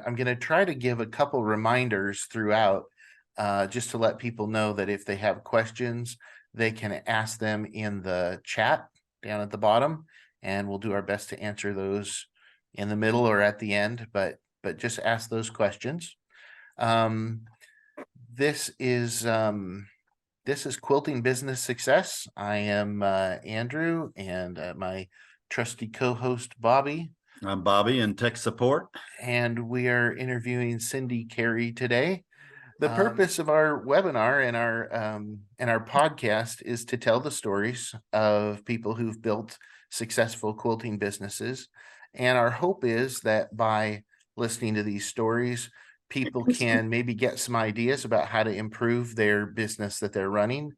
I'm gonna try to give a couple reminders throughout, just to let people know that if they have questions, they can ask them in the chat down at the bottom, and we'll do our best to answer those in the middle or at the end, but just ask those questions. This is Quilting Business Success. I am Andrew, and my trusty co-host Bobby. I'm Bobby in tech support. And we are interviewing Cindy Carey today. The purpose of our webinar and our podcast is to tell the stories of people who've built successful quilting businesses. And our hope is that by listening to these stories, people can maybe get some ideas about how to improve their business that they're running.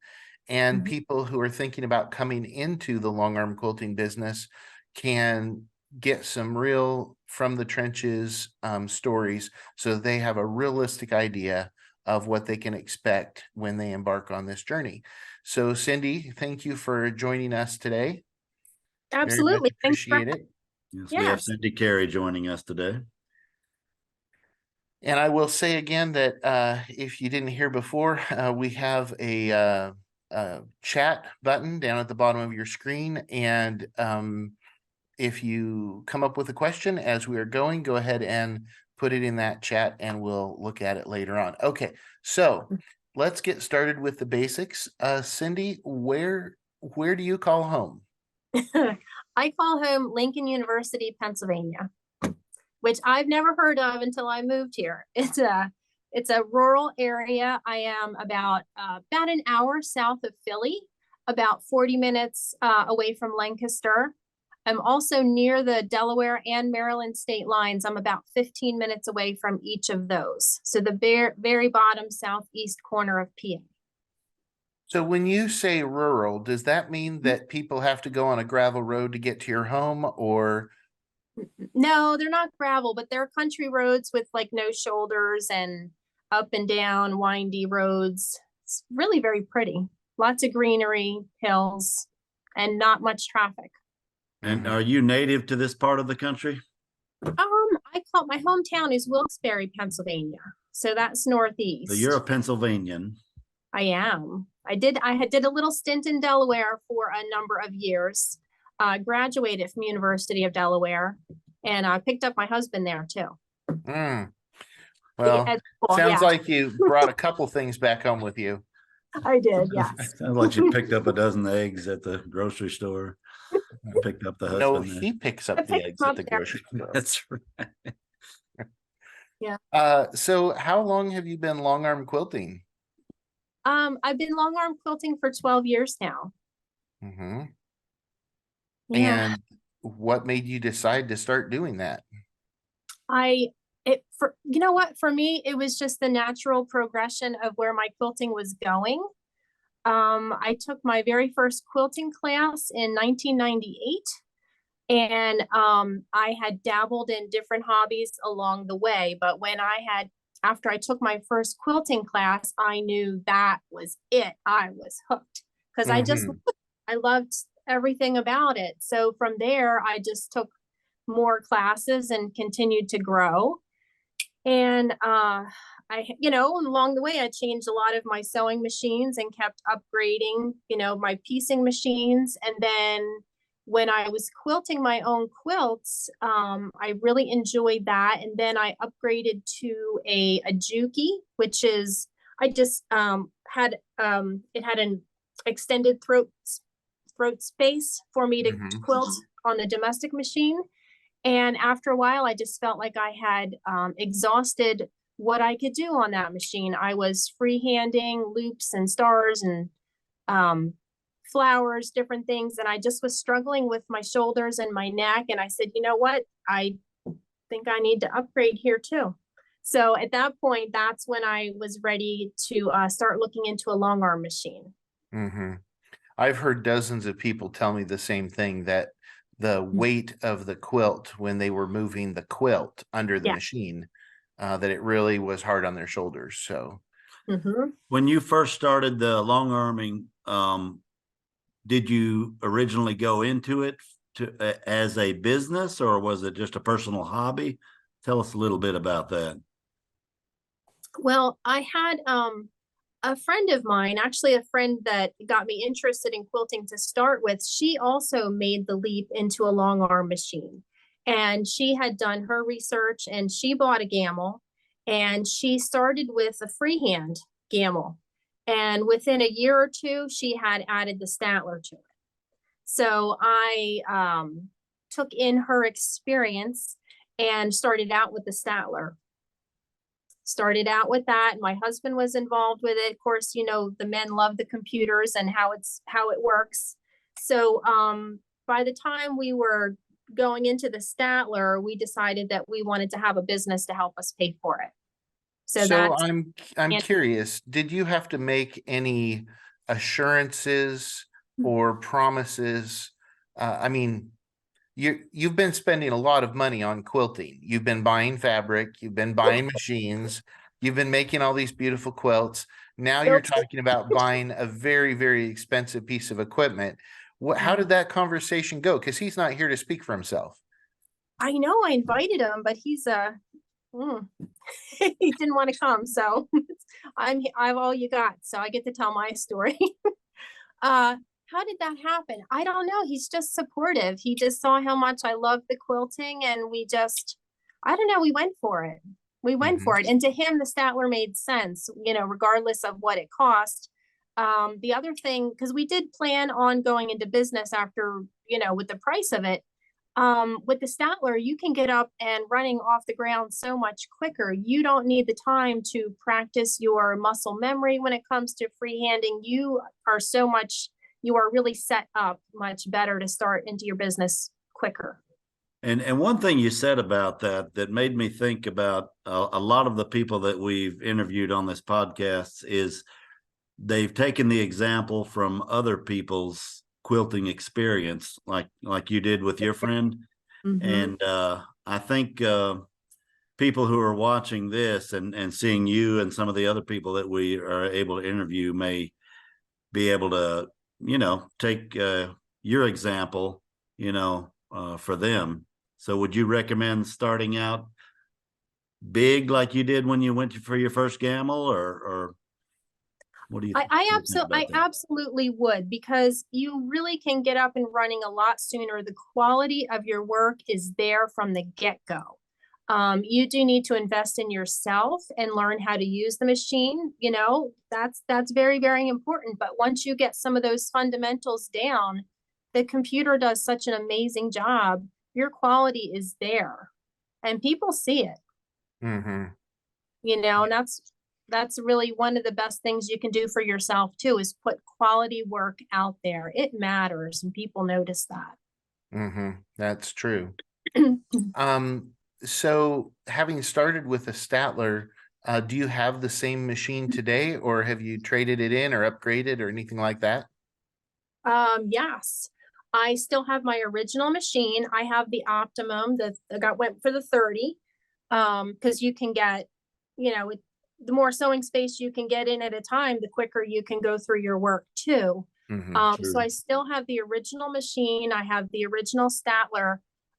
And people who are thinking about coming into the long arm quilting business can get some real from the trenches stories, so they have a realistic idea of what they can expect when they embark on this journey. So Cindy, thank you for joining us today. Absolutely. Appreciate it. Yes, we have Cindy Carey joining us today. And I will say again that if you didn't hear before, we have a chat button down at the bottom of your screen. And if you come up with a question as we are going, go ahead and put it in that chat and we'll look at it later on. Okay, so let's get started with the basics. Cindy, where do you call home? I call home Lincoln University, Pennsylvania, which I've never heard of until I moved here. It's a rural area. I am about an hour south of Philly, about 40 minutes away from Lancaster. I'm also near the Delaware and Maryland state lines. I'm about 15 minutes away from each of those. So the very bottom southeast corner of PA. So when you say rural, does that mean that people have to go on a gravel road to get to your home, or? No, they're not gravel, but they're country roads with like no shoulders and up and down windy roads. It's really very pretty. Lots of greenery, hills, and not much traffic. And are you native to this part of the country? My hometown is Wilkes-Barre, Pennsylvania. So that's northeast. So you're a Pennsylvanian. I am. I did a little stint in Delaware for a number of years. Graduated from University of Delaware, and I picked up my husband there too. Well, sounds like you brought a couple things back home with you. I did, yes. Sounds like you picked up a dozen eggs at the grocery store. Picked up the husband. No, he picks up the eggs at the grocery store. That's right. Yeah. So how long have you been long arm quilting? I've been long arm quilting for 12 years now. Yeah. And what made you decide to start doing that? You know what, for me, it was just the natural progression of where my quilting was going. I took my very first quilting class in 1998, and I had dabbled in different hobbies along the way. But after I took my first quilting class, I knew that was it. I was hooked because I loved everything about it. So from there, I just took more classes and continued to grow. And along the way, I changed a lot of my sewing machines and kept upgrading, my piecing machines. And then when I was quilting my own quilts, I really enjoyed that. And then I upgraded to a Juki, which is, I just had an extended throat space for me to quilt on the domestic machine. And after a while, I just felt like I had exhausted what I could do on that machine. I was freehanding loops and stars and flowers, different things. And I just was struggling with my shoulders and my neck. And I said, you know what? I think I need to upgrade here too. So at that point, that's when I was ready to start looking into a long arm machine. I've heard dozens of people tell me the same thing, that the weight of the quilt when they were moving the quilt under the machine, that it really was hard on their shoulders. So when you first started the long arming, did you originally go into it as a business, or was it just a personal hobby? Tell us a little bit about that. Well, I had a friend of mine, actually a friend that got me interested in quilting to start with. She also made the leap into a long arm machine, and she had done her research and she bought a gamble, and she started with a freehand gamble. And within a year or two, she had added the Statler to it. So I took in her experience and started out with the Statler. Started out with that. My husband was involved with it. Of course, you know, the men love the computers and how it works. So by the time we were going into the Statler, we decided that we wanted to have a business to help us pay for it. So So that's I'm curious, did you have to make any assurances or promises? I mean, you've been spending a lot of money on quilting. You've been buying fabric, you've been buying machines, you've been making all these beautiful quilts. Now you're talking about buying a very, very expensive piece of equipment. How did that conversation go? Because he's not here to speak for himself. I know I invited him, but he's he didn't want to come. So I'm all you got. So I get to tell my story. How did that happen? I don't know. He's just supportive. He just saw how much I love the quilting, and I don't know, we went for it. We went for it. And to him, the Statler made sense, you know, regardless of what it cost. The other thing, because we did plan on going into business after, you know, with the price of it, with the Statler, you can get up and running off the ground so much quicker. You don't need the time to practice your muscle memory when it comes to freehanding. You are really set up much better to start into your business quicker. And one thing you said about that made me think about a lot of the people that we've interviewed on this podcast is they've taken the example from other people's quilting experience, like you did with your friend. And I think people who are watching this and seeing you and some of the other people that we are able to interview may be able to, you know, take your example, you know, for them. So would you recommend starting out big like you did when you went for your first gamble, or what do you think? I absolutely would, because you really can get up and running a lot sooner. The quality of your work is there from the get-go. You do need to invest in yourself and learn how to use the machine. You know, that's very, very important. But once you get some of those fundamentals down, the computer does such an amazing job. Your quality is there and people see it. You know, and that's really one of the best things you can do for yourself too, is put quality work out there. It matters and people notice that. That's true. So having started with a Statler, do you have the same machine today, or have you traded it in or upgraded or anything like that? Yes, I still have my original machine. I have the Optimum that went for the 30, because you can get, you know, the more sewing space you can get in at a time, the quicker you can go through your work too. So I still have the original machine. I have the original Statler.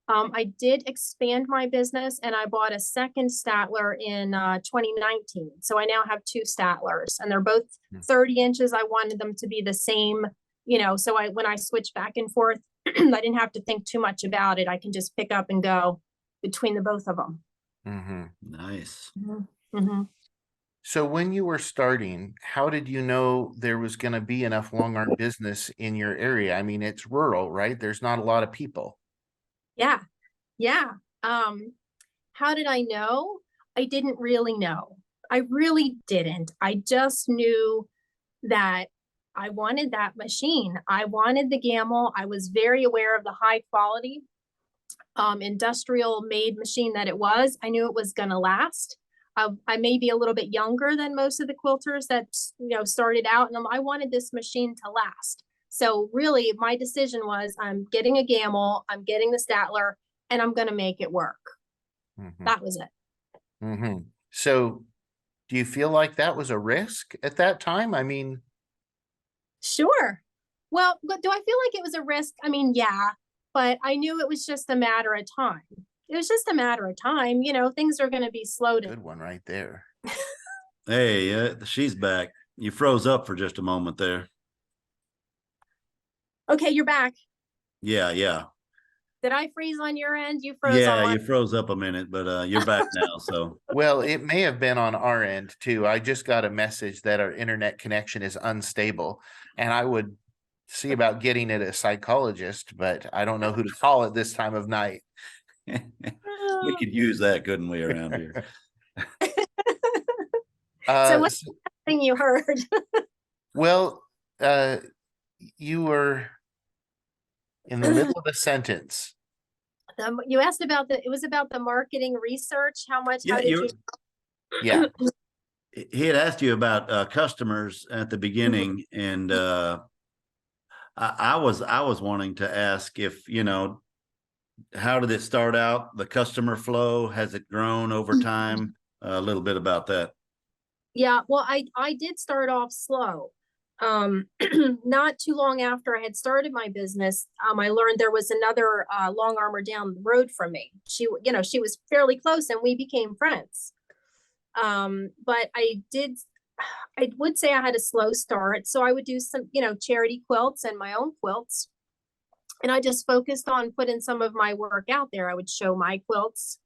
I did expand my business and I bought a second Statler in 2019. So I now have two Statlers, and they're both 30 inches. I wanted them to be the same, you know, so when I switch back and forth, I didn't have to think too much about it. I can just pick up and go between the both of them. Nice. So when you were starting, how did you know there was going to be enough long arm business in your area? I mean, it's rural, right? There's not a lot of people. Yeah. How did I know? I didn't really know. I really didn't. I just knew that I wanted that machine. I wanted the gamble. I was very aware of the high quality industrial made machine that it was. I knew it was going to last. I may be a little bit younger than most of the quilters that, you know, started out, and I wanted this machine to last. So really my decision was, I'm getting a gamble, I'm getting the Statler, and I'm going to make it work. That was it. So do you feel like that was a risk at that time? I mean, sure. Well, but do I feel like it was a risk? I mean, yeah, but I knew it was just a matter of time. it was just a matter of time. You know, things are going to be slow to. Good one right there. Hey, she's back. You froze up for just a moment there. Okay, you're back. Yeah, yeah. Did I freeze on your end? You froze on Yeah, my. you froze up a minute, but you're back now. So Well, it may have been on our end too. I just got a message that our internet connection is unstable, and I would see about getting it a psychologist, but I don't know who to call at this time of night. we could use that, couldn't we, around here? So what's So, the thing you heard? well, you were in the middle of a sentence. You asked about it was about the marketing research. How Yeah, did you? Yeah. he had asked you about customers at the beginning, and I was wanting to ask if, you know, how did it start out? The customer flow, has it grown over time? A little bit about that. Yeah, well, I did start off slow. Not too long after I had started my business, I learned there was another long armor down the road from me. She was fairly close, and we became friends. But I would say I had a slow start. So I would do some, charity quilts and my own quilts. And I just focused on putting some of my work out there. I would show my quilts.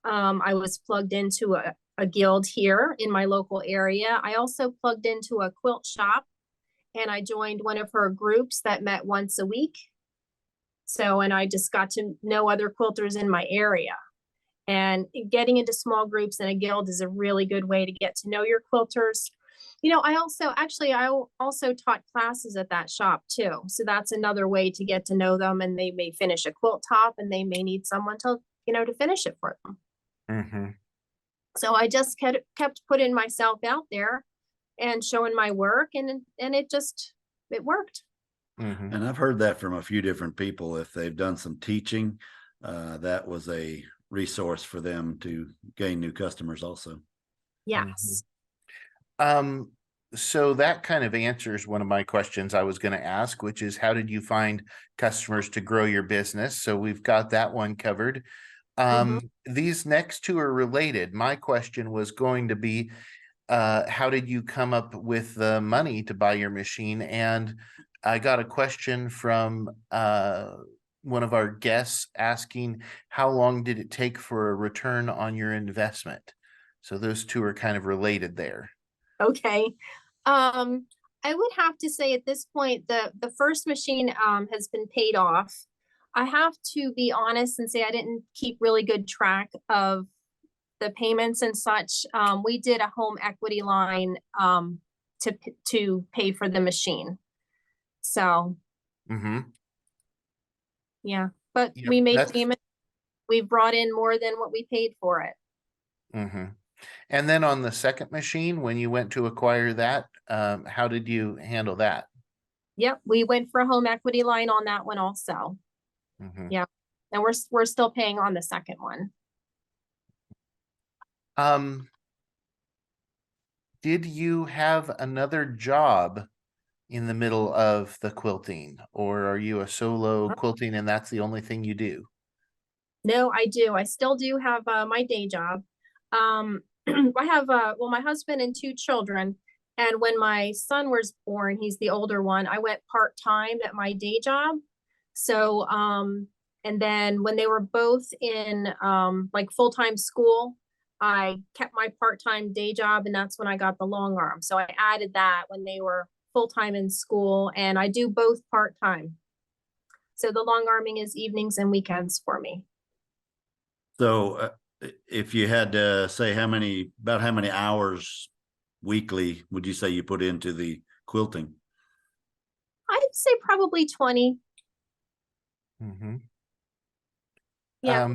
I was plugged into a guild here in my local area. I also plugged into a quilt shop, and I joined one of her groups that met once a week. So, and I just got to know other quilters in my area. And getting into small groups in a guild is a really good way to get to know your quilters. I also taught classes at that shop too. So that's another way to get to know them, and they may finish a quilt top and they may need someone to finish it for them. Mm-hmm. So I just kept putting myself out there and showing my work, and it worked. Mm-hmm. And I've heard that from a few different people. If they've done some teaching, that was a resource for them to gain new customers also. Yes. So that kind of answers one of my questions I was going to ask, which is how did you find customers to grow your business? So we've got that one covered. These next two are related. My question was going to be, how did you come up with the money to buy your machine? And I got a question from one of our guests asking, how long did it take for a return on your investment? So those two are kind of related there. Okay. I would have to say at this point, the first machine has been paid off. I have to be honest and say I didn't keep really good track of the payments and such. We did a home equity line to pay for the machine. So yeah, but Yep, we made payment. We brought in more than what we paid for it. And then on the second machine, when you went to acquire that, how did you handle that? Yep, we went for a home equity line on that one also. Yeah, and we're still paying on the second one. Did you have another job in the middle of the quilting, or are you a solo quilting and that's the only thing you do? No, I do. I still do have my day job. I have my husband and two children. And when my son was born, he's the older one, I went part-time at my day job. So, and then when they were both in like full-time school, I kept my part-time day job, and that's when I got the long arm. So I added that when they were full-time in school, and I do both part-time. So the long arming is evenings and weekends for me. So if you had to say about how many hours weekly would you say you put into the quilting? I'd say probably 20. Yeah.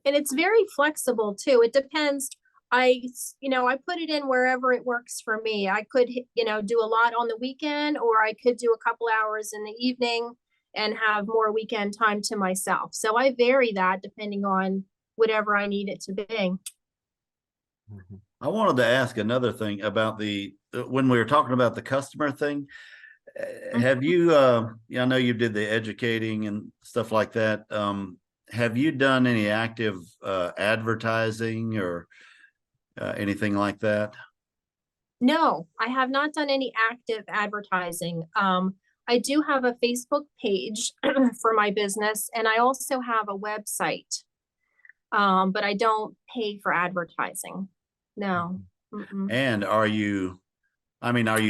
And it's very flexible too. It depends. I put it in wherever it works for me. I could, do a lot on the weekend, or I could do a couple hours in the evening and have more weekend time to myself. So I vary that depending on whatever I need it to be. I wanted to ask another thing about when we were talking about the customer thing. Have you, I know you did the educating and stuff like that. have you done any active advertising or anything like that? No, I have not done any active advertising. I do have a Facebook page for my business, and I also have a website. But I don't pay for advertising. No. Mm-mm. And are you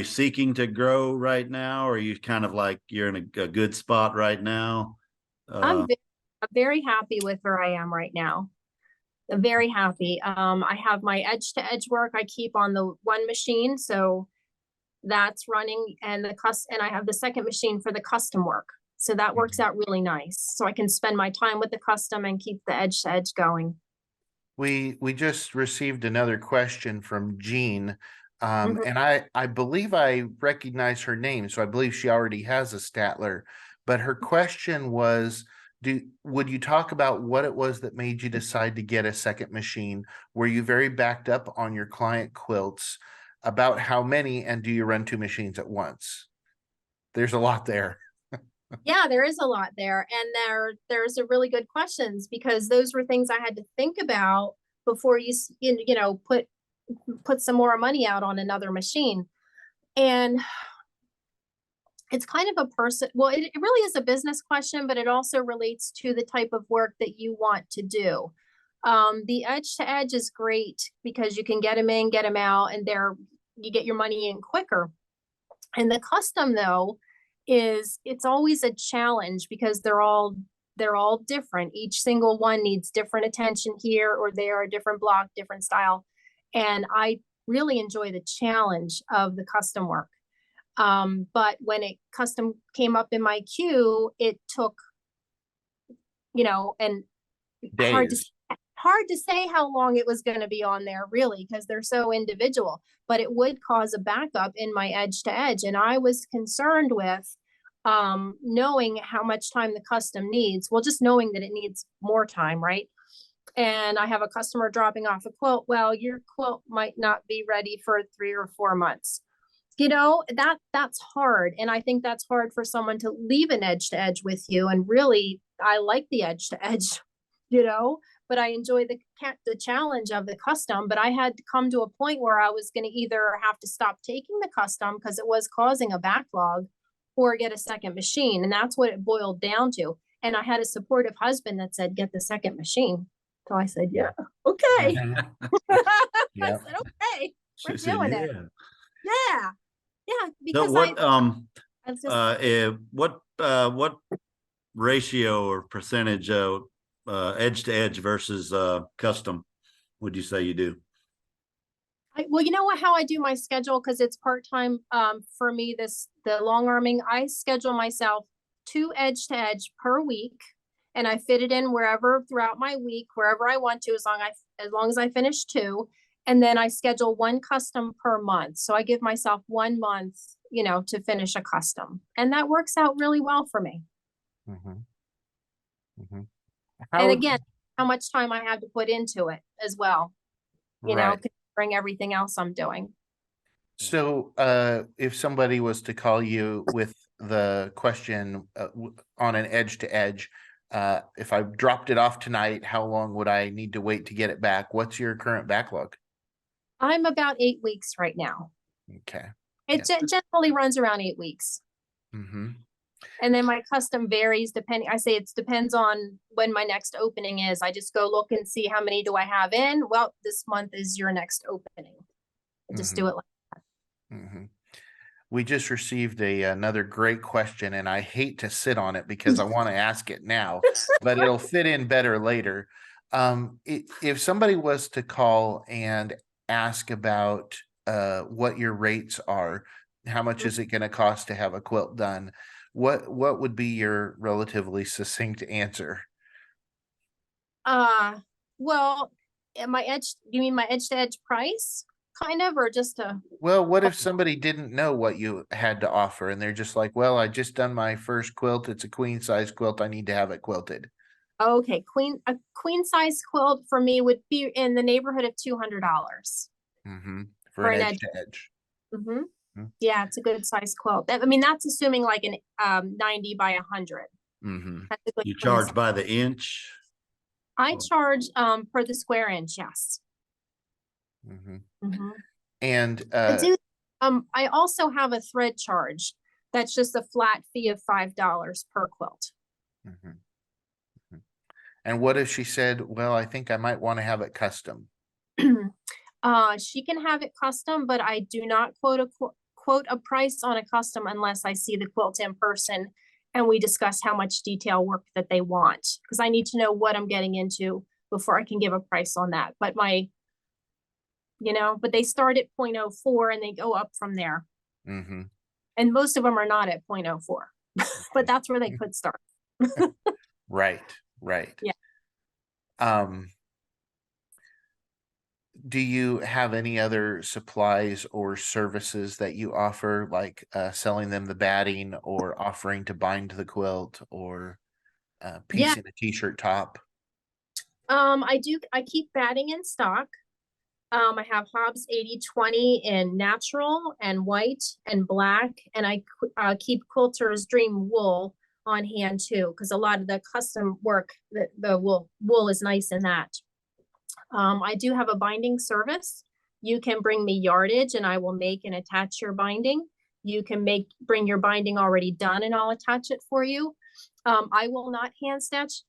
seeking to grow right now, or are you kind of like you're in a good spot right now? I'm very happy with where I am right now. I'm very happy. I have my edge to edge work I keep on the one machine, so that's running, and and I have the second machine for the custom work. So that works out really nice. So I can spend my time with the custom and keep the edge to edge going. We just received another question from Jean. Mhm. And I believe I recognize her name, so I believe she already has a Statler. But her question was, would you talk about what it was that made you decide to get a second machine? Were you very backed up on your client quilts? About how many, and do you run two machines at once? There's a lot there. Yeah, there is a lot there. And there's a really good questions, because those were things I had to think about before put some more money out on another machine. And it's kind of a person, well, it really is a business question, but it also relates to the type of work that you want to do. The edge to edge is great because you can get them in, get them out, and you get your money in quicker. And the custom, though, it's always a challenge because they're all different. Each single one needs different attention here or there, a different block, different style. And I really enjoy the challenge of the custom work. But when it custom came up in my queue, it took, and hard to Days. hard to say how long it was going to be on there, really, because they're so individual. But it would cause a backup in my edge to edge, and I was concerned with knowing how much time the custom needs. Well, just knowing that it needs more time, right? And I have a customer dropping off a quilt. Well, your quilt might not be ready for 3 or 4 months. That's hard, and I think that's hard for someone to leave an edge to edge with you. And really, I like the edge to edge, but I enjoy the challenge of the custom. But I had to come to a point where I was going to either have to stop taking the custom because it was causing a backlog, or get a second machine. And that's what it boiled down to. And I had a supportive husband that said, get the second machine. So I said, yeah, okay. I Yeah. said, okay, She we're said, doing it. Yeah. Yeah. So Because I was just, what ratio or percentage of edge to edge versus custom would you say you do? well, you know what, how I do my schedule, because it's part-time for me, the long arming, I schedule myself 2 edge to edge per week, and I fit it in wherever throughout my week, wherever I want to, as long as I finish 2. And then I schedule 1 custom per month. So I give myself 1 month, to finish a custom. And that works out really well for me. Mhm. Mhm. And How, again, how much time I have to put into it as well, right. considering everything else I'm doing. So, if somebody was to call you with the question on an edge to edge, if I dropped it off tonight, how long would I need to wait to get it back? What's your current backlog? I'm about 8 weeks right now. Okay. It generally runs around 8 weeks. Mm-hmm. And then my custom varies depending, I say it depends on when my next opening is. I just go look and see how many do I have in. Well, this month is your next opening. I just do it like that. Mm-hmm. We just received another great question, and I hate to sit on it because I want to ask it now, but it'll fit in better later. If somebody was to call and ask about what your rates are, how much is it going to cost to have a quilt done? What would be your relatively succinct answer? Well, you mean my edge to edge price kind of, or just a, Well, what if somebody didn't know what you had to offer and they're just like, well, I just done my first quilt. It's a queen size quilt. I need to have it quilted. okay, a queen size quilt for me would be in the neighborhood of $200 Mm-hmm. For for an an edge edge. to edge. Mm-hmm. Mm. Yeah, it's a good size quilt. I mean, that's assuming like an 90 by 100. Mm-hmm. That's a good You queen charge size. by the inch? I charge per the square inch, yes. Mhm. Mhm. And I do, I also have a thread charge. That's just a flat fee of $5 per quilt. mhm, mhm. And what if she said, well, I think I might want to have it custom? She can have it custom, but I do not quote a price on a custom unless I see the quilt in person and we discuss how much detail work that they want, because I need to know what I'm getting into before I can give a price on that. But but they start at 0.04 and they go up from there. Mm-hmm. And most of them are not at 0.04, but that's where they could start. Right, right. Yeah. Do you have any other supplies or services that you offer, like selling them the batting or offering to bind the quilt or Yeah. piecing a t-shirt top? I keep batting in stock. I have Hobbs 80/20 in natural and white and black, and I keep Quilter's Dream wool on hand too, because a lot of the custom work, the wool is nice in that. I do have a binding service. You can bring me yardage and I will make and attach your binding. You can bring your binding already done and I'll attach it for you. I will not hand stitch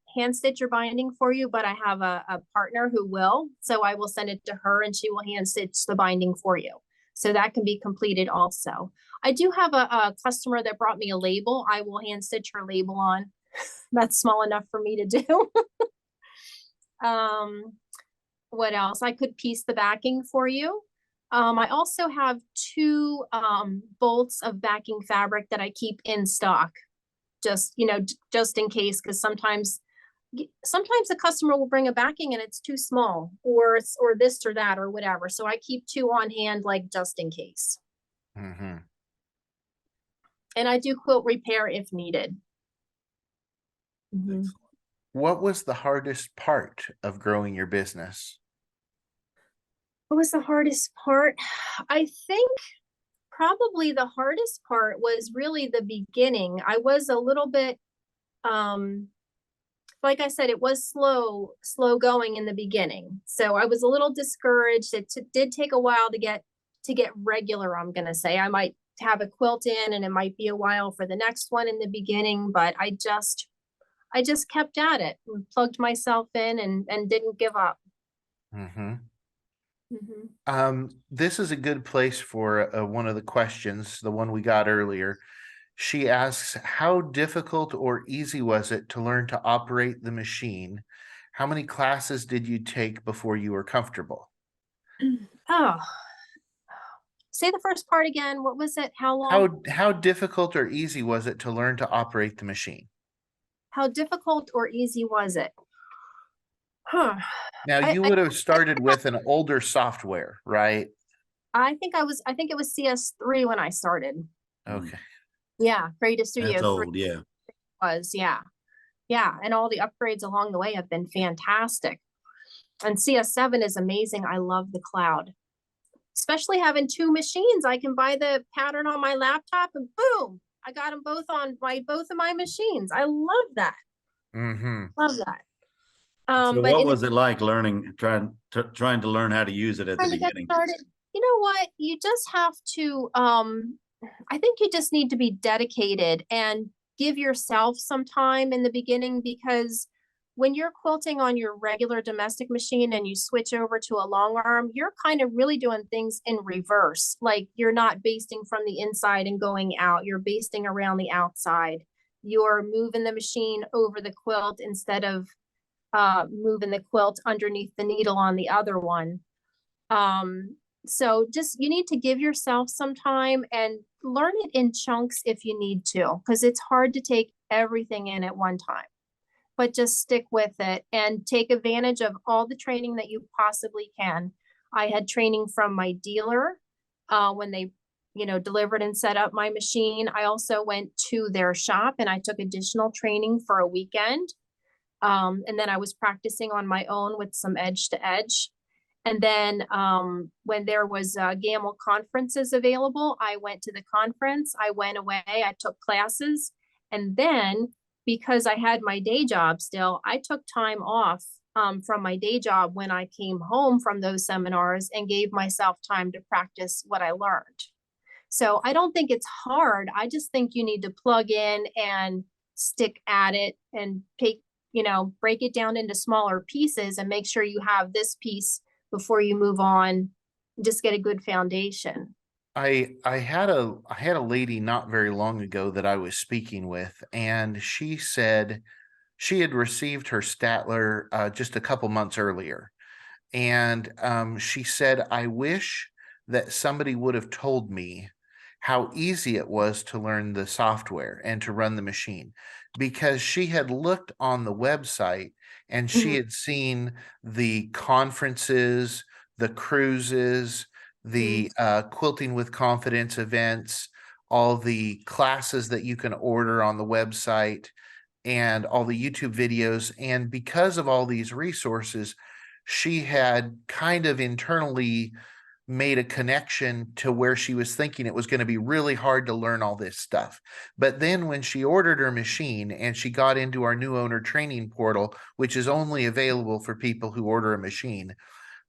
your binding for you, but I have a partner who will. So I will send it to her and she will hand stitch the binding for you. So that can be completed also. I do have a customer that brought me a label. I will hand stitch her label on. That's small enough for me to do. What else? I could piece the backing for you. I also have two bolts of backing fabric that I keep in stock, just just in case, because sometimes the customer will bring a backing and it's too small, or this or that or whatever. So I keep two on hand, like just in case. Mm-hmm. And I do quilt repair if needed. Mhm. What was the hardest part of growing your business? What was the hardest part? I think probably the hardest part was really the beginning. I was a little bit, like I said, it was slow going in the beginning. So I was a little discouraged. It did take a while to get regular. I'm gonna say I might have a quilt in, and it might be a while for the next one in the beginning. But I just kept at it and plugged myself in and didn't give up. Mm-hmm. Mm-hmm. This is a good place for one of the questions, the one we got earlier. She asks, how difficult or easy was it to learn to operate the machine? How many classes did you take before you were comfortable? Oh, say the first part again. What was it? How long? How difficult or easy was it to learn to operate the machine? How difficult or easy was it? Huh. Now you would have started with an older software, right? I think it was CS3 when I started. Okay. Yeah, Creative Studio That's 3 old, yeah. was, yeah. Yeah, and all the upgrades along the way have been fantastic. And CS7 is amazing. I love the cloud. Especially having two machines. I can buy the pattern on my laptop and boom, I got them both on both of my machines. I love that. Mm-hmm. Love that. So But what was it like trying to learn how to use it at the trying to get beginning? started, you know what? You just have to, I think you just need to be dedicated and give yourself some time in the beginning, because when you're quilting on your regular domestic machine and you switch over to a long arm, you're kind of really doing things in reverse. Like you're not basting from the inside and going out, you're basting around the outside. You're moving the machine over the quilt instead of moving the quilt underneath the needle on the other one. So just you need to give yourself some time and learn it in chunks if you need to, because it's hard to take everything in at one time. But just stick with it and take advantage of all the training that you possibly can. I had training from my dealer when they, delivered and set up my machine. I also went to their shop and I took additional training for a weekend. And then I was practicing on my own with some edge to edge. And then when there was GAML conferences available, I went to the conference. I went away, I took classes. And then because I had my day job still, I took time off from my day job when I came home from those seminars and gave myself time to practice what I learned. So I don't think it's hard. I just think you need to plug in and stick at it and take, break it down into smaller pieces and make sure you have this piece before you move on. Just get a good foundation. I had a lady not very long ago that I was speaking with, and she said she had received her Statler just a couple months earlier. And she said, I wish that somebody would have told me how easy it was to learn the software and to run the machine, because she had looked on the website and she had seen the conferences, the cruises, the Quilting with Confidence events, all the classes that you can order on the website, and all the YouTube videos. And because of all these resources, she had kind of internally made a connection to where she was thinking it was going to be really hard to learn all this stuff. But then when she ordered her machine and she got into our new owner training portal, which is only available for people who order a machine,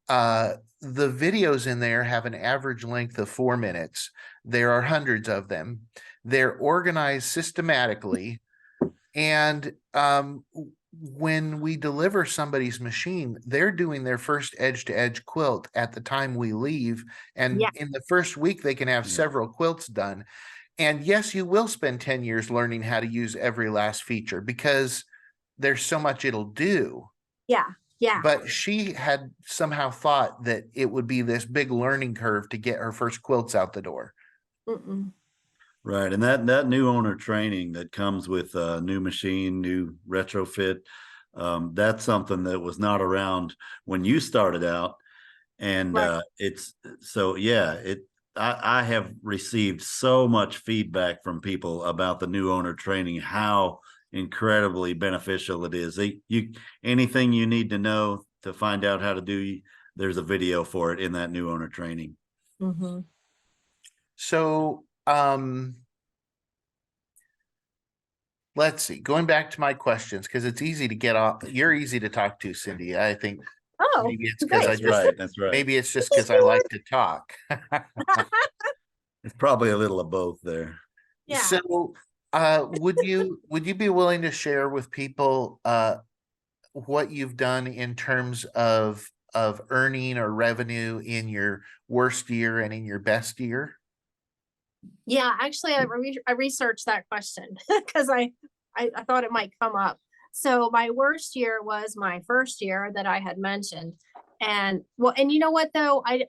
the videos in there have an average length of 4 minutes. There are hundreds of them. They're organized systematically. And when we deliver somebody's machine, they're doing their first edge-to-edge quilt at the time we leave. And in the first week, they can have several quilts done. And yes, you will spend 10 years learning how to use every last feature because there's so much it'll do. Yeah. But she had somehow thought that it would be this big learning curve to get her first quilts out the door. Right. And that new owner training that comes with a new machine, new retrofit, that's something that was not around when you started out. And it's so, I have received so much feedback from people about the new owner training, how incredibly beneficial it is. Anything you need to know to find out how to do, there's a video for it in that new owner training. So, let's see, going back to my questions, because it's easy to get off. You're easy to talk to, Cindy. I think maybe it's because That's right. Maybe it's just because I like to talk. It's probably a little of both there. Yeah. So, would you be willing to share with people what you've done in terms of earning or revenue in your worst year and in your best year? Yeah, actually, I researched that question because I thought it might come up. So my worst year was my first year that I had mentioned. And and you know what though? It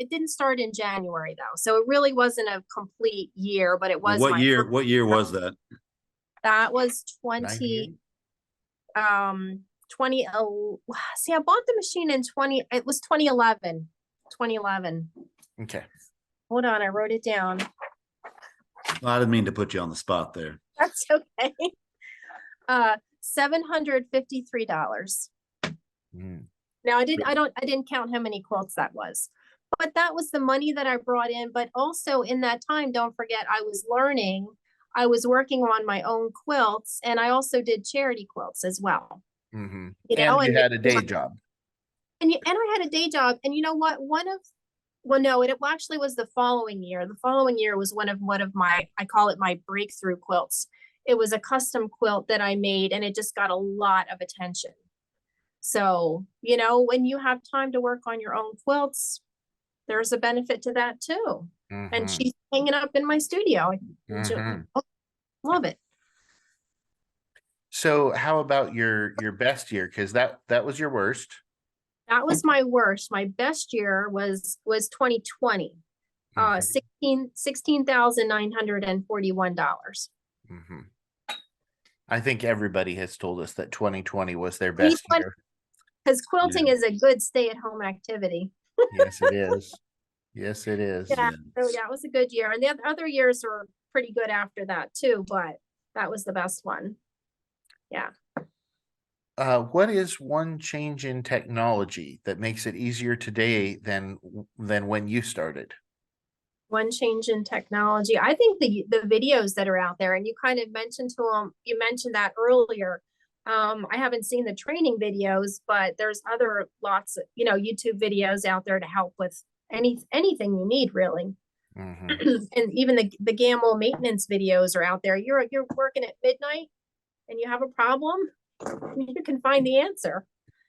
didn't start in January though. So it really wasn't a complete year, but it was What year was that? That was 98? 20 see, I bought the machine in 2011. 2011. Okay. Hold on, I wrote it down. Well, I didn't mean to put you on the spot there. That's okay. $753. Now I didn't count how many quilts that was, but that was the money that I brought in. But also in that time, don't forget, I was learning, I was working on my own quilts, and I also did charity quilts as well. And you had a day job. And I had a day job, and you know what? It actually was the following year. The following year was one of my, I call it my breakthrough quilts. It was a custom quilt that I made, and it just got a lot of attention. So, when you have time to work on your own quilts, there's a benefit to that too. And she's hanging up in my studio. Love it. So how about your best year? Because that was your worst. That was my worst. My best year was 2020. $16,941. I think everybody has told us that 2020 was their best year. Because quilting is a good stay-at-home activity. Yes, it is. Yes, it is. Yeah, so yeah, it was a good year. And the other years were pretty good after that too, but that was the best one. Yeah. What is one change in technology that makes it easier today than when you started? One change in technology. I think the videos that are out there, and you kind of mentioned that earlier. I haven't seen the training videos, but there's other lots of, you know, YouTube videos out there to help with anything you need really. Mhm. And even the gamble maintenance videos are out there. You're working at midnight and you have a problem, you can find the answer.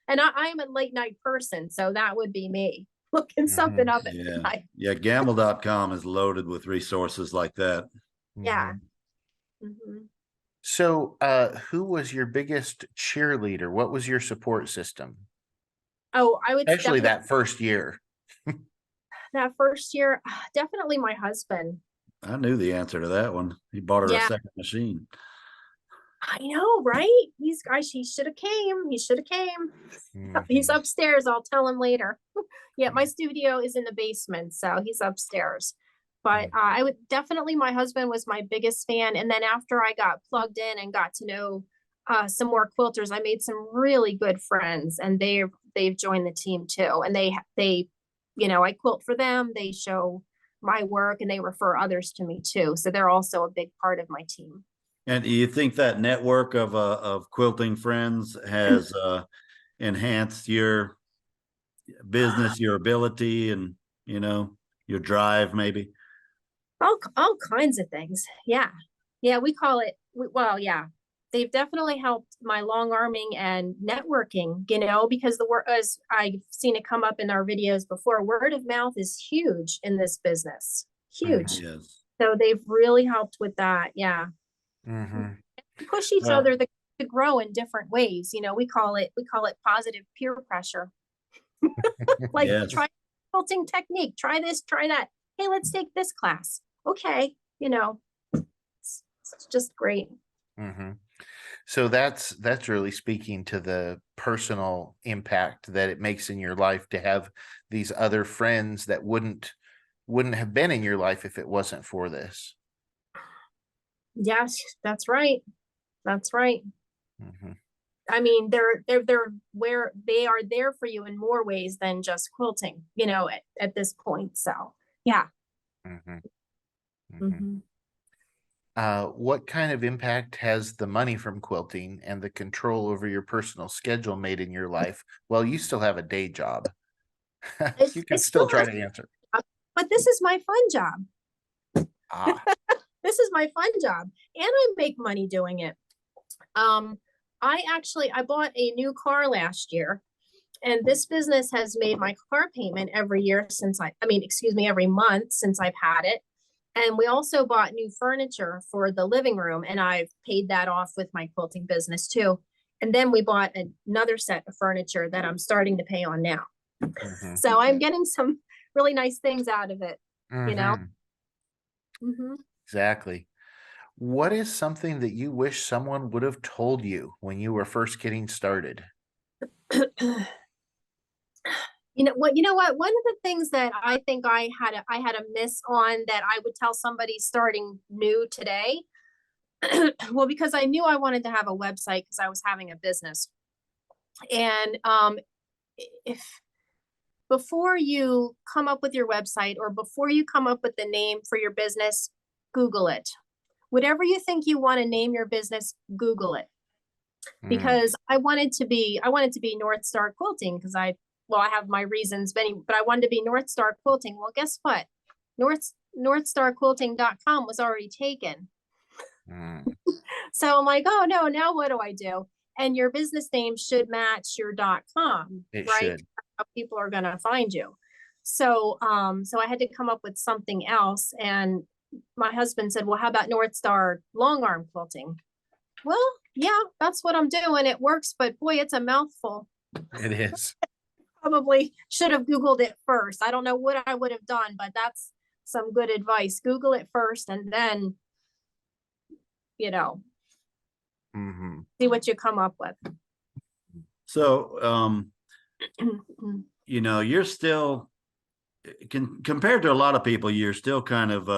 And I'm a late night person, so that would be me looking something up at Yeah. midnight. Yeah. Gamble.com is loaded with resources like that. Yeah. Mhm. Mhm. So, who was your biggest cheerleader? What was your support system? Oh, I would Especially definitely that first year. that first year, definitely my husband. I knew the answer to that one. He bought her a Yeah, second machine. I know, right? He should have came. He should have came. He's Mhm. upstairs. I'll tell him later. Yeah, my studio is in the basement, so he's upstairs. But Mhm. I would definitely, my husband was my biggest fan. And then after I got plugged in and got to know some more quilters, I made some really good friends, and they've joined the team too. And they, you know, I quilt for them. They show my work, and they refer others to me too. So they're also a big part of my team. And do you think that network of quilting friends has enhanced your business, your ability, and your drive, maybe? All kinds of things. Yeah. Yeah, we call it well, yeah. They've definitely helped my long arming and networking, you know, because the word, as I've seen it come up in our videos before, word of mouth is huge in this business. Huge. Mhm. Yes. So they've really helped with that. Yeah. Mhm. We push each Well, other to grow in different ways. You know, we call it positive peer pressure. Like, try yes. quilting technique, try this, try that. Hey, let's take this class. Okay, you know, it's just great. Mhm. So that's really speaking to the personal impact that it makes in your life to have these other friends that wouldn't have been in your life if it wasn't for this. Yes, that's right. That's right. Mhm. I mean, they're where they are there for you in more ways than just quilting, you know, at this point. So yeah. Mhm. Mhm. Mhm. What kind of impact has the money from quilting and the control over your personal schedule made in your life? Well, you still have a day job. You can It's still still try a to answer. job, but this is my fun job. Ah, This is my fun job, and I make money doing it. Um, I bought a new car last year, and this business has made my car payment every year since excuse me, every month since I've had it. And we also bought new furniture for the living room, and I've paid that off with my quilting business too. And then we bought another set of furniture that I'm starting to pay on now. mhm, So I'm getting some really nice things out of it, you know? mhm, Hmm. exactly. What is something that you wish someone would have told you when you were first getting started? You know what? One of the things that I think I had a miss on that I would tell somebody starting new today. Well, because I knew I wanted to have a website because I was having a business. And if before you come up with your website or before you come up with the name for your business, Google it. Whatever you think you want to name your business, Google it. Mm, Because I wanted to be North Star Quilting because I have my reasons, but I wanted to be North Star Quilting. Well, guess what? Northstarquilting.com was already taken. mm, So I'm like, oh no, now what do I do? And your business name should match your .com, it right? should. How people are gonna find you. So I had to come up with something else. And my husband said, well, how about North Star Long Arm Quilting? Well, yeah, that's what I'm doing. It works, but boy, it's a mouthful. It is. Probably should have Googled it first. I don't know what I would have done, but that's some good advice. Google it first and then, you know, Hmm. see what you come up with. So, you're still compared to a lot of people, you're still kind of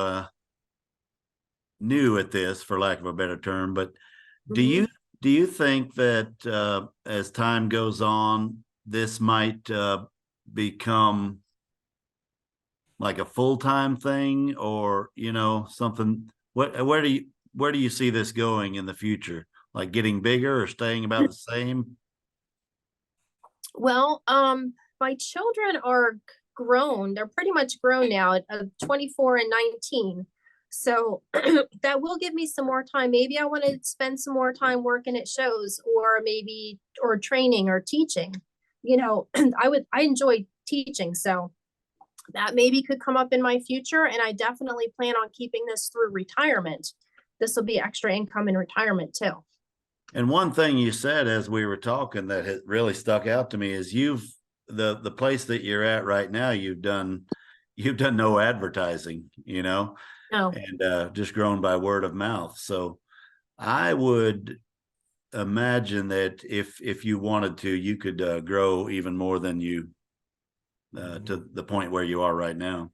new at this, for lack of a better term. But do Mhm. you think that as time goes on, this might become like a full-time thing, or something? Where do you see this going in the future? Like getting bigger or staying about the same? Well, my children are grown. They're pretty much grown now at 24 and 19. So that will give me some more time. Maybe I want to spend some more time working at shows or maybe or training or teaching. You know, I enjoy teaching, so that maybe could come up in my future. And I definitely plan on keeping this through retirement. This will be extra income in retirement too. And one thing you said as we were talking that had really stuck out to me is the place that you're at right now, you've done no advertising, No. and just grown by word of mouth. So I would imagine that if you wanted to, you could grow even more than you to the point where you are right now.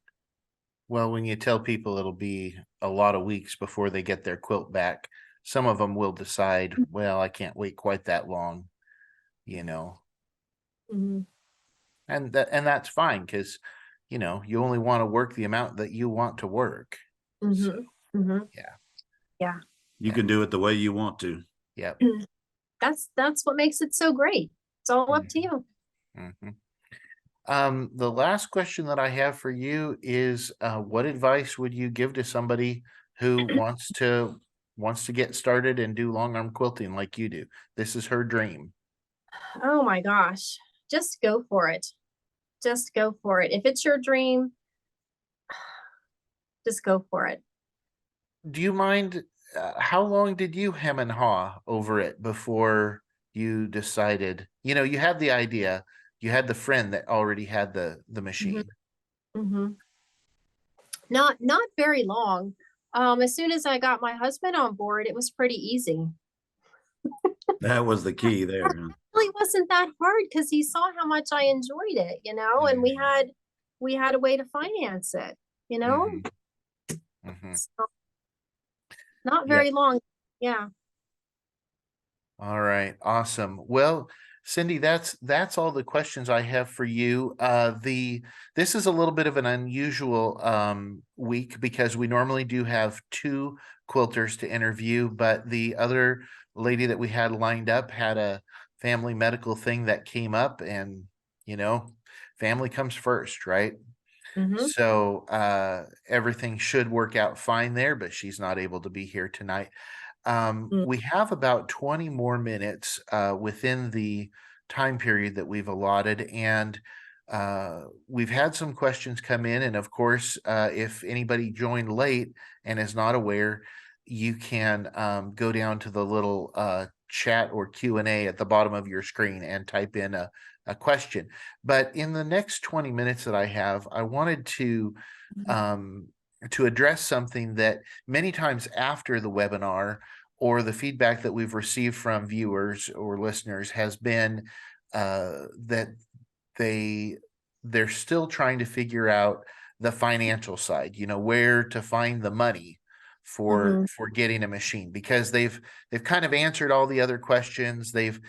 Well, when you tell people it'll be a lot of weeks before they get their quilt back, some of them will decide, well, I can't wait quite that long, you know. Mhm. And that's fine because, you only want to work the amount that you want to work. So, Mhm. Mhm. yeah. Yeah. You can do it the way you want to. Yep. That's what makes it so great. It's all up to you. Mhm. The last question that I have for you is, what advice would you give to somebody who wants to get started and do long arm quilting like you do? This is her dream. Oh my gosh. Just go for it. Just go for it. If it's your dream, just go for it. Do you mind? How long did you hem and haw over it before you decided? You had the idea, you had the friend that already had the Mhm. machine. Mhm. Not very long. As soon as I got my husband on board, it was pretty easy. That was the key there. Huh? Really wasn't that hard because he saw how much I enjoyed it, and we had a way to finance it, you know? Mhm, mhm. So not Yep. very long. Yeah. All right, awesome. Well, Cindy, that's all the questions I have for you. This is a little bit of an unusual week because we normally do have two quilters to interview, but the other lady that we had lined up had a family medical thing that came up, and you know, family comes first, right? Hmm. So everything should work out fine there, but she's not able to be here tonight. We have about 20 more minutes within the time period that we've allotted, and we've had some questions come in. And of course, if anybody joined late and is not aware, you can go down to the little chat or Q&A at the bottom of your screen and type in a question. But in the next 20 minutes that I have, I wanted um, to address something that many times after the webinar or the feedback that we've received from viewers or listeners has been that they they're still trying to figure out the financial side, where to find the money for Hmm. getting a machine, because they've kind of answered all the other questions. They've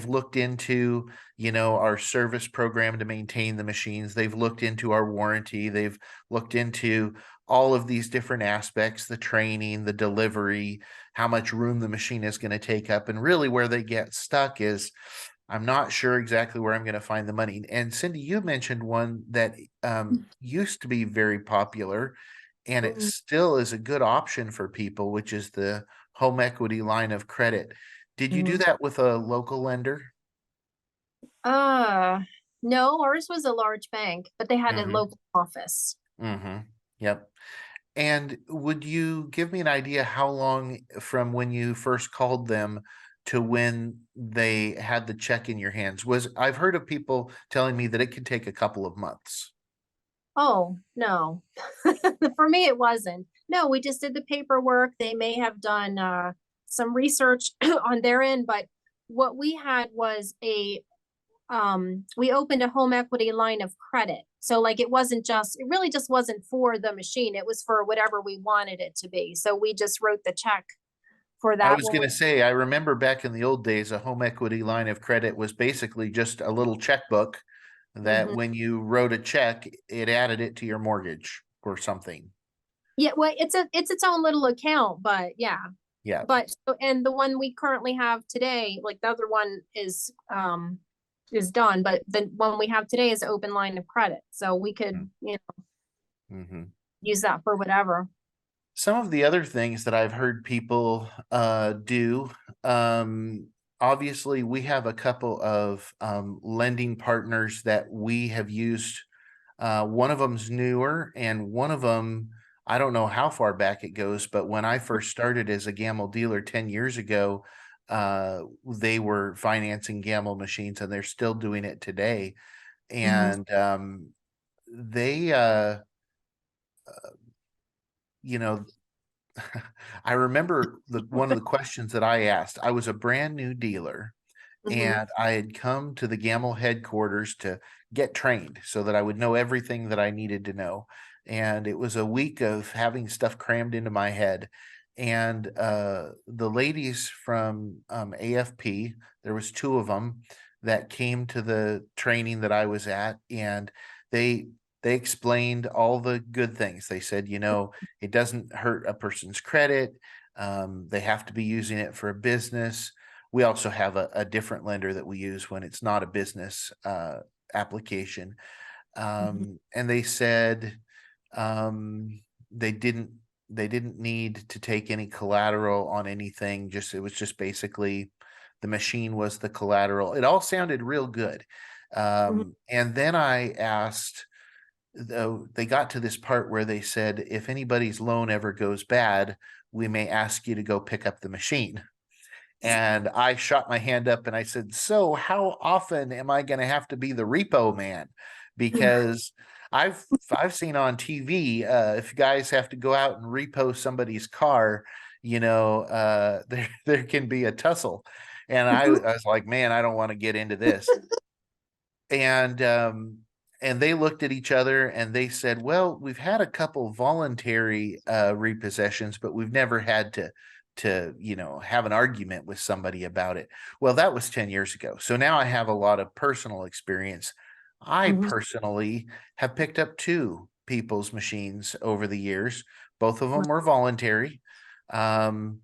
looked into, our service program to maintain the machines. They've looked into our warranty. They've looked into all of these different aspects, the training, the delivery, how much room the machine is going to take up. And really where they get stuck is, I'm not sure exactly where I'm going to find the money. And Cindy, you mentioned one that used to be very popular, and it still is a good option for people, which is the home equity line of credit. Did you do Hmm. that with a local lender? Uh, no, ours was a large bank, but they had a Mm-hmm. local office. Mm-hmm. Yep. And would you give me an idea how long from when you first called them to when they had the check in your hands? I've heard of people telling me that it could take a couple of months. Oh, no. For me, it wasn't. No, we just did the paperwork. They may have done some research on their end, but what we had was we opened a home equity line of credit. So like it really just wasn't for the machine. It was for whatever we wanted it to be. So we just wrote the check for I that was one. going to say, I remember back in the old days, a home equity line of credit was basically just a little checkbook that Mhm. when you wrote a check, it added it to your mortgage or something. Yeah, well, it's its own little account, but yeah. Yeah. But, and the one we currently have today, like the other one is done, but the one we have today is open line of credit. So we could, you know, Mm-hmm. use that for whatever. Some of the other things that I've heard people do, obviously we have a couple of lending partners that we have used. One of them's newer, and one of them, I don't know how far back it goes, but when I first started as a Gamble dealer 10 years ago, they were financing Gamble machines, and they're still doing it today. And they, you know, I remember one of the questions that I asked. I was a brand new dealer, and I had come to the Gamble headquarters to get trained so that I would know everything that I needed to know. And it was a week of having stuff crammed into my head. And the ladies from AFP, there was two of them that came to the training that I was at, and they they explained all the good things. They said, it doesn't hurt a person's credit. They have to be using it for a business. We also have a different lender that we use when it's not a business application. And they said um, they didn't they didn't need to take any collateral on anything. It was just basically the machine was the collateral. It all sounded real good. And then I asked, though, they got to this part where they said, if anybody's loan ever goes bad, we may ask you to go pick up the machine. And I shot my hand up and I said, so how often am I going to have to be the repo man? Because I've seen on TV, if guys have to go out and repo somebody's car, there can be a tussle. And I was like, man, I don't want to get into this. And they looked at each other and they said, well, we've had a couple voluntary repossessions, but we've never had to have an argument with somebody about it. Well, that was 10 years ago. So now I have a lot of personal experience. I personally have picked up two people's machines over the years. Both of them were voluntary. And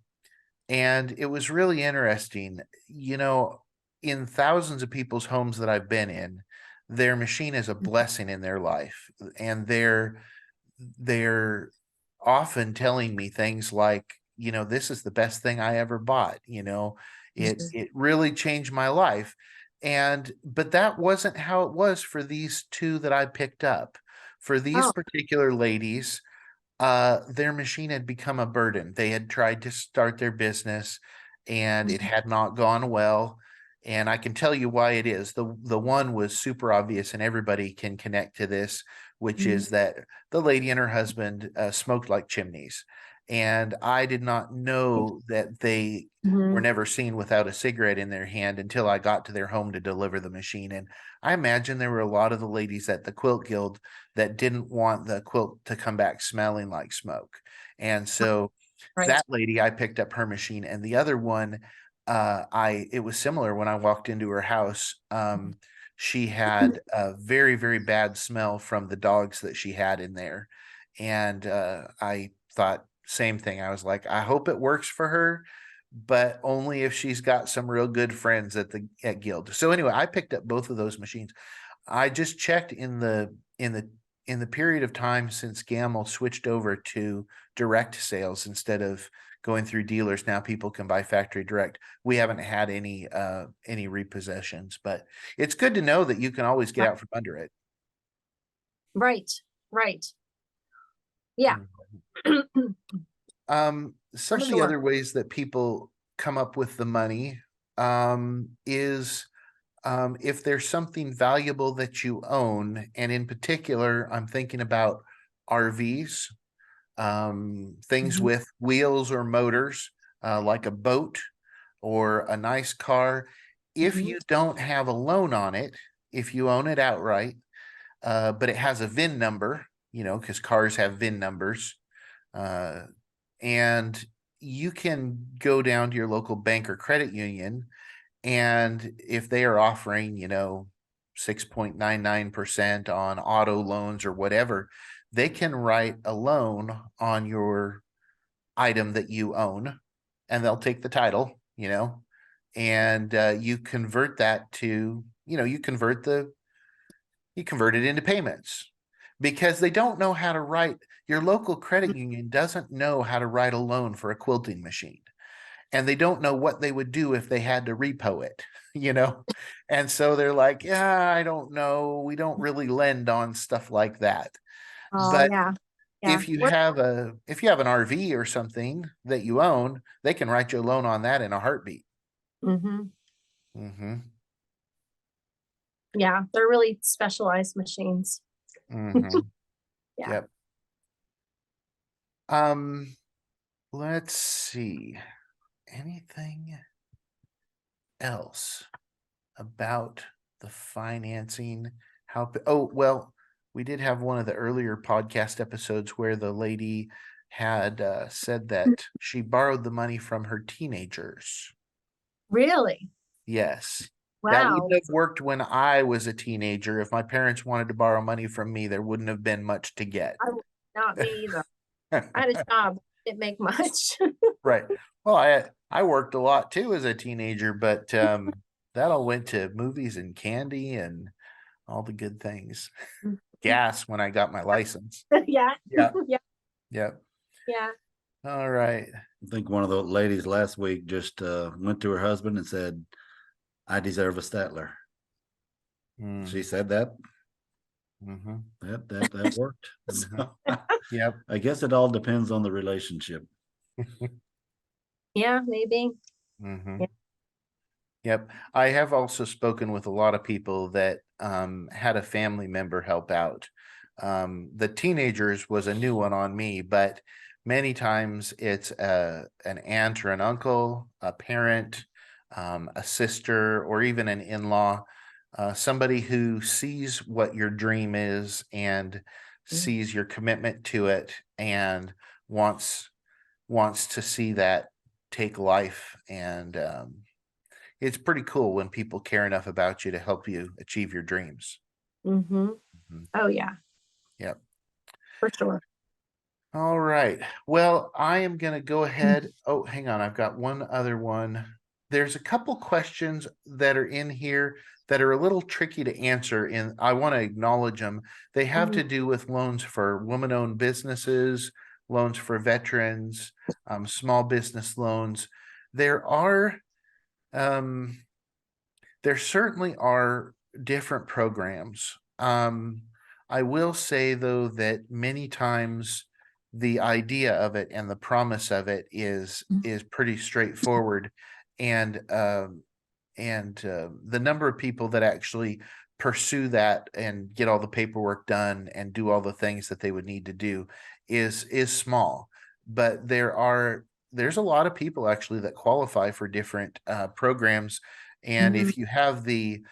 it was really interesting. In thousands of people's homes that I've been in, their machine is a blessing in their life. And they're often telling me things like, this is the best thing I ever bought. It really changed my life. But that wasn't how it was for these two that I picked up. For these particular ladies, their machine had become a burden. They had tried to start their business and it had not gone well. And I can tell you why it is. The one was super obvious, and everybody can connect to this, which is that the lady and her husband smoked like chimneys. And I did not know that they were never seen without a cigarette in their hand until I got to their home to deliver the machine. And I imagine there were a lot of the ladies at the Quilt Guild that didn't want the quilt to come back smelling like smoke. And so that lady, I picked up her machine, and the other one, it was similar when I walked into her house. She had a very, very bad smell from the dogs that she had in there. And I thought same thing. I was like, I hope it works for her, but only if she's got some real good friends at Guild. So anyway, I picked up both of those machines. I just checked in the period of time since Gamble switched over to direct sales instead of going through dealers. Now people can buy factory direct. We haven't had any repossessions, but it's good to know that you can always get out from under it. Right. Yeah. Some of the other ways that people come up with the money is if there's something valuable that you own, and in particular, I'm thinking about RVs, things with wheels or motors, like a boat or a nice car. If you don't have a loan on it, if you own it outright, but it has a VIN number, because cars have VIN numbers, and you can go down to your local bank or credit union, and if they are offering, 6.99% on auto loans or whatever, they can write a loan on your item that you own. and they'll take the title, and you convert that to, you convert it into payments, because they don't know how to write. Your local credit union doesn't know how to write a loan for a quilting machine, and they don't know what they would do if they had to repo it, and so they're like, yeah, I don't know, we don't really lend on stuff like that. Oh, But yeah. Yeah. if you have an RV or something that you own, they can write you a loan on that in a heartbeat. Mm-hmm. Mm-hmm. Yeah, they're really specialized machines. Mm-hmm. Yeah. Yep. Let's see. Anything else about the financing? Oh, well, we did have one of the earlier podcast episodes where the lady had said that she borrowed the money from her teenagers. Really? Yes. That Wow. wouldn't have worked when I was a teenager. If my parents wanted to borrow money from me, there wouldn't have been much to get. Not me either. I had a job, didn't make much. Right. Well, I worked a lot too as a teenager, but that all went to movies and candy and all the good things. Gas when I got my license. Yeah. Yeah. Yeah. Yep. Yeah. All right. I think one of the ladies last week just went to her husband and said, "I deserve a Statler." Mm. She said that. Mm-hmm. That worked. Mhm. So, Yep. I guess it all depends on the relationship. Yeah, maybe. Mm-hmm. Yeah. Yep. I have also spoken with a lot of people that had a family member help out. The teenagers was a new one on me, but many times it's an aunt or an uncle, a parent, a sister, or even an in-law, somebody who sees what your dream is and sees your commitment to it and wants to see that take life. And it's pretty cool when people care enough about you to help you achieve your dreams. Mm-hmm. Mhm. Oh, yeah, Yep. for sure. All right. Well, I am going to go ahead. Oh, hang on. I've got one other one. There's a couple questions that are in here that are a little tricky to answer, and I want to acknowledge them. They have to do with loans for woman-owned businesses, loans for veterans, small business loans. There are um, there certainly are different programs. I will say though that many times the idea of it and the promise of it is pretty straightforward, and the number of people that actually pursue that and get all the paperwork done and do all the things that they would need to do is small. But there's a lot of people actually that qualify for different programs, and if you have the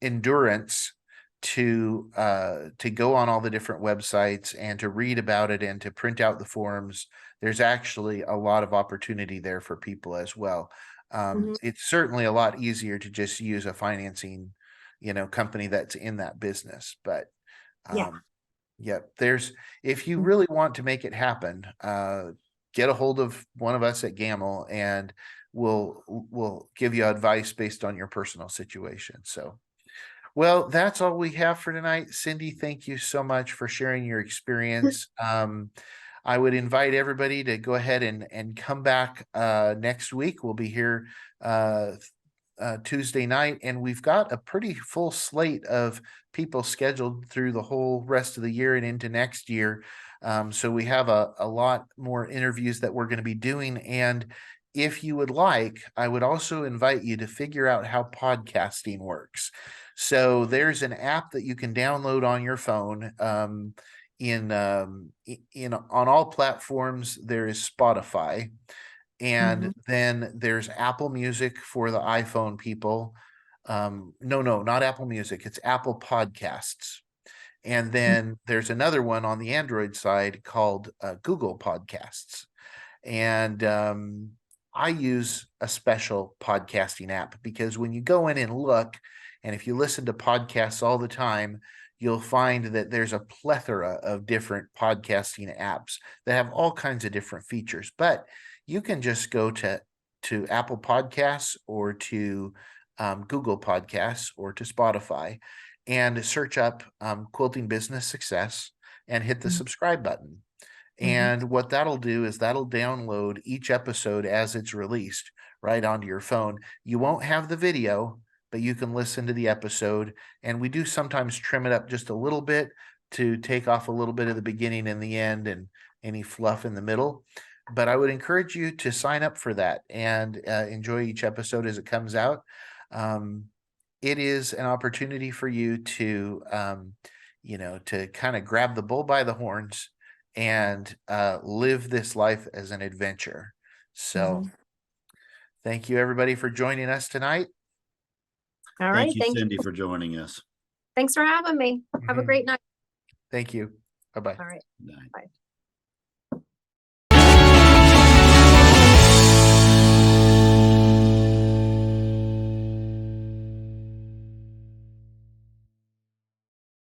endurance to go on all the different websites and to read about it and to print out the forms, there's actually a lot of opportunity there for people as well. It's certainly a lot easier to just use a financing, company that's in that business. But Yeah. yep, if you really want to make it happen, get a hold of one of us at Gamble, and we'll give you advice based on your personal situation. So, well, that's all we have for tonight. Cindy, thank you so much for sharing your experience. I would invite everybody to go ahead and come back next week. We'll be here Tuesday night, and we've got a pretty full slate of people scheduled through the whole rest of the year and into next year. So we have a lot more interviews that we're going to be doing. And if you would like, I would also invite you to figure out how podcasting works. So there's an app that you can download on your phone. In on all platforms, there is Spotify. And then there's Apple Music for the iPhone people. No, not Apple Music. It's Apple Podcasts. And then there's another one on the Android side called Google Podcasts. And I use a special podcasting app because when you go in and look, and if you listen to podcasts all the time, you'll find that there's a plethora of different podcasting apps that have all kinds of different features. But you can just go to Apple Podcasts or to Google Podcasts or to Spotify and search up Quilting Business Success and hit the subscribe button. And what that'll do is that'll download each episode as it's released right onto your phone. You won't have the video, but you can listen to the episode. And we do sometimes trim it up just a little bit to take off a little bit of the beginning and the end and any fluff in the middle. But I would encourage you to sign up for that and enjoy each episode as it comes out. It is an opportunity for you to, to kind of grab the bull by the horns and live this life as an adventure. So thank you everybody for joining us tonight. All right. Thank you, Cindy, for joining us. Thanks for having me. Have a great night. Thank you. Bye-bye. All right. Night. Bye.